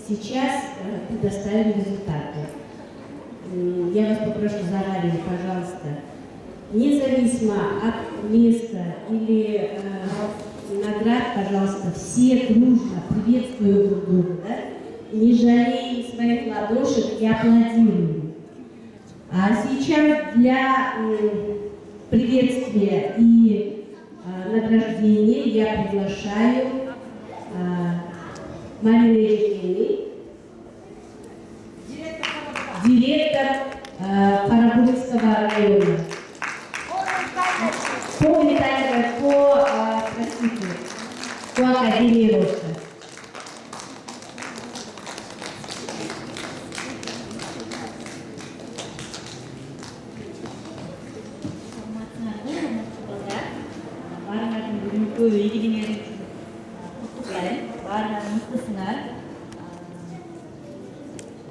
сейчас предоставим результаты. Я вас попрошу заранее, пожалуйста, независимо от места или наград, пожалуйста, все дружно приветствуем друг друга, да? Не жалеем своих ладошек и аплодируем. А сейчас для приветствия и награждения я приглашаю Марину Евгеньевну, директор Карабулинского района. По Академии роста.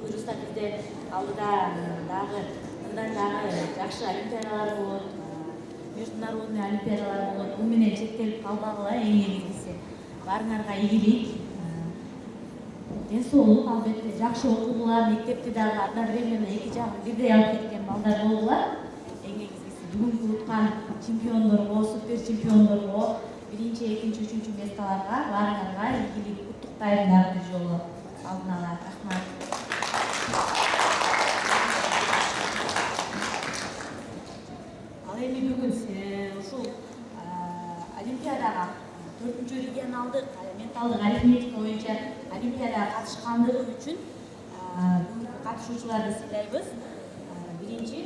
Бuyursa bizde aldıda dağı, bundan dağı жақсы олимпиадалар болот, международный олимпиадалар болот. Бул менен чектелип калбагыла эң негизгиси. Баарыңарга ийгилик, ден соолук, албетте жакшы окугула, мектепти дагы одновременно эки жагын бирдей алып кеткен балдар болгула. Эң негизгиси бүгүнкү уткан чемпиондорго, супер чемпиондорго, биринчи, экинчи, үчүнчү месталарга баарыңарга ийгилик, куттуктайм дагы бир жолу. Алдын ала рахмат. Ал эми бүгүн ушул олимпиадага 4-чү регионалдык менталдык арифметика боюнча олимпиадага катышкандыгы үчүн катышуучуларды сыйлайбыз. Биринчи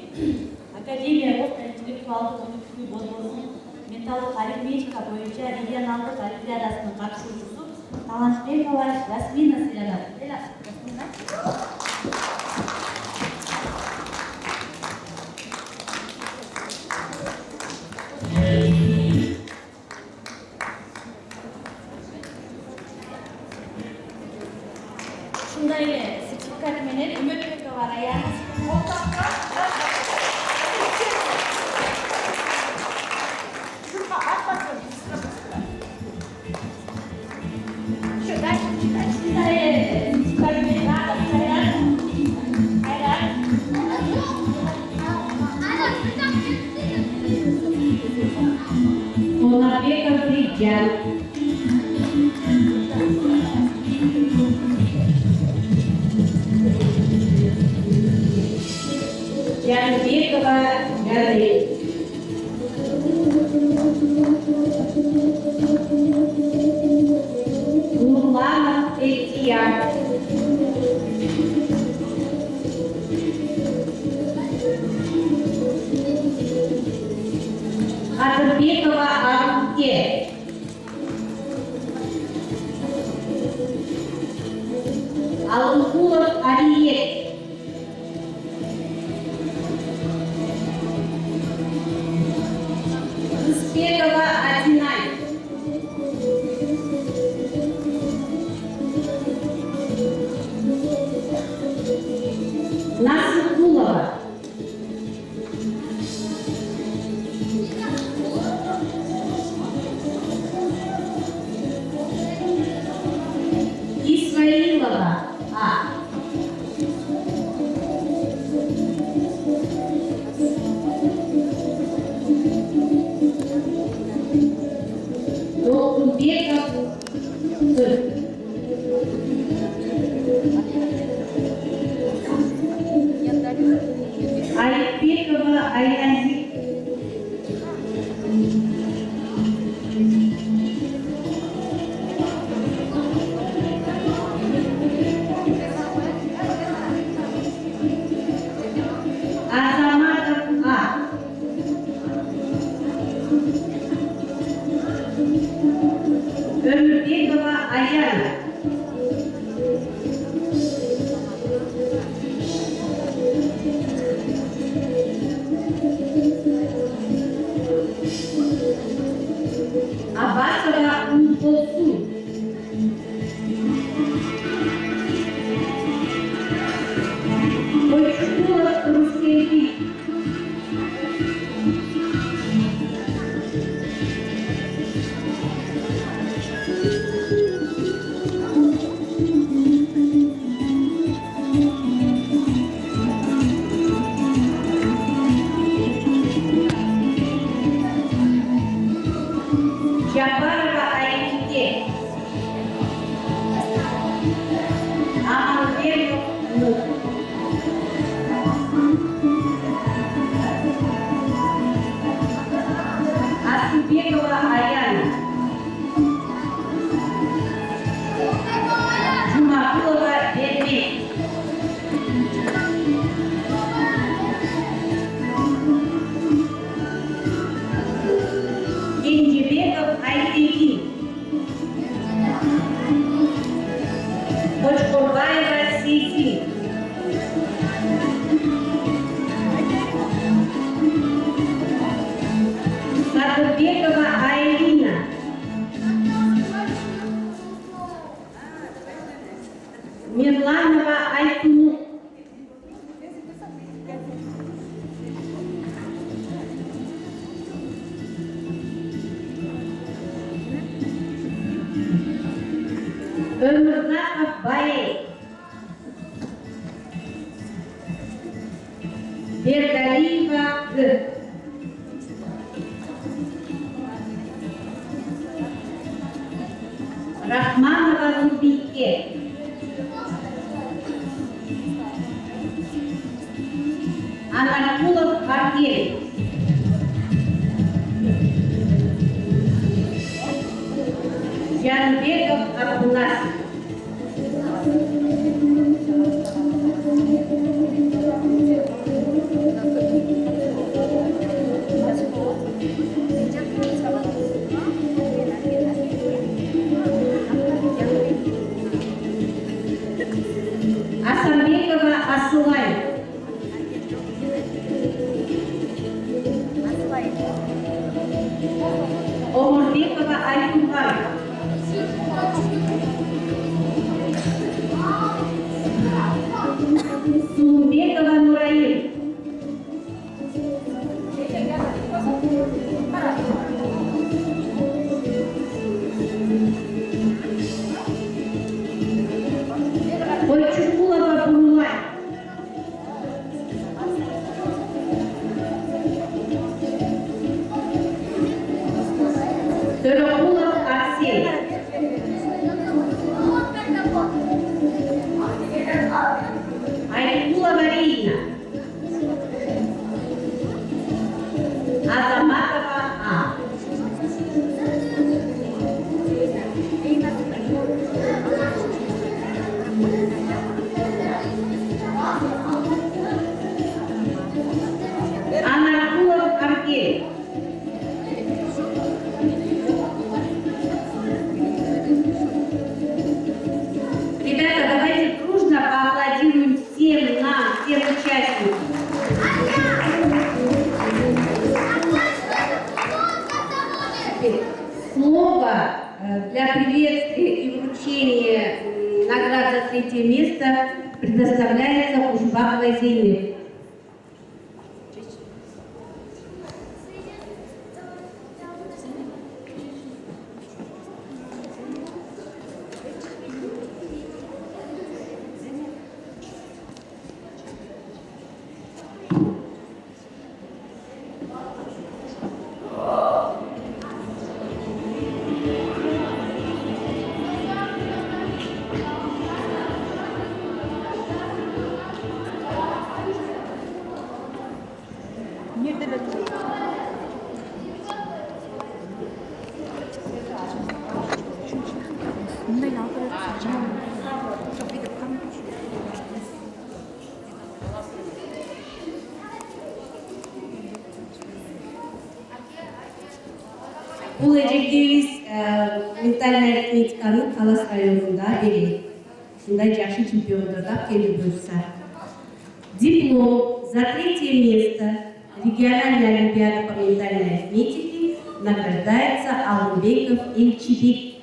Академия роста интеллектуалдык өнүгүү борборунун менталдык арифметика боюнча регионалдык олимпиадасынын катышуучусу Талантбекова Жасмина сыйланат. Шундай эле сертификат менен Үмөтбекова Раяна Онабеков Ридян. Жанбекова Гадри. Нурланов Эльтияр. Атырбекова Арке. Алынкулов Алиет. Успекова Адинай. Насыкулова. Исмаилова А. Толкунбеков Т. Айтбекова Айназик. Азаматов А. Өмірбекова Аяна. Абасова Умпосу. Ойчукулов Рускейди. Жобаева Сиси. Садыбекова Айлина. Мирланова Айтуну. Өмірзақов Баей. Бердалиева Г. Рахманова Рубике. Анаркулов Аргель. Жанбеков Абдулас. Асанбекова Асулай. Омурбекова Айтунгар. Сумбекова Нураил. Ойчукулова Бурулай. Төрөкулов Арсен. Айткулова Рина. Азаматова А. Анаркулов Аргель. Ребята, давайте дружно поаплодируем всем нам, всем участникам. Слово для приветствия и вручения наград за третье место предоставляется Ушбаковой Зейнеп. Бұл ерекшелік ментальный арифметиканы Талас районында береді. Ушундай жакшы чемпиондорго келип буйрса. Диплом за третье место региональной олимпиады по ментальной арифметике награждается Алымбеков Элчибек.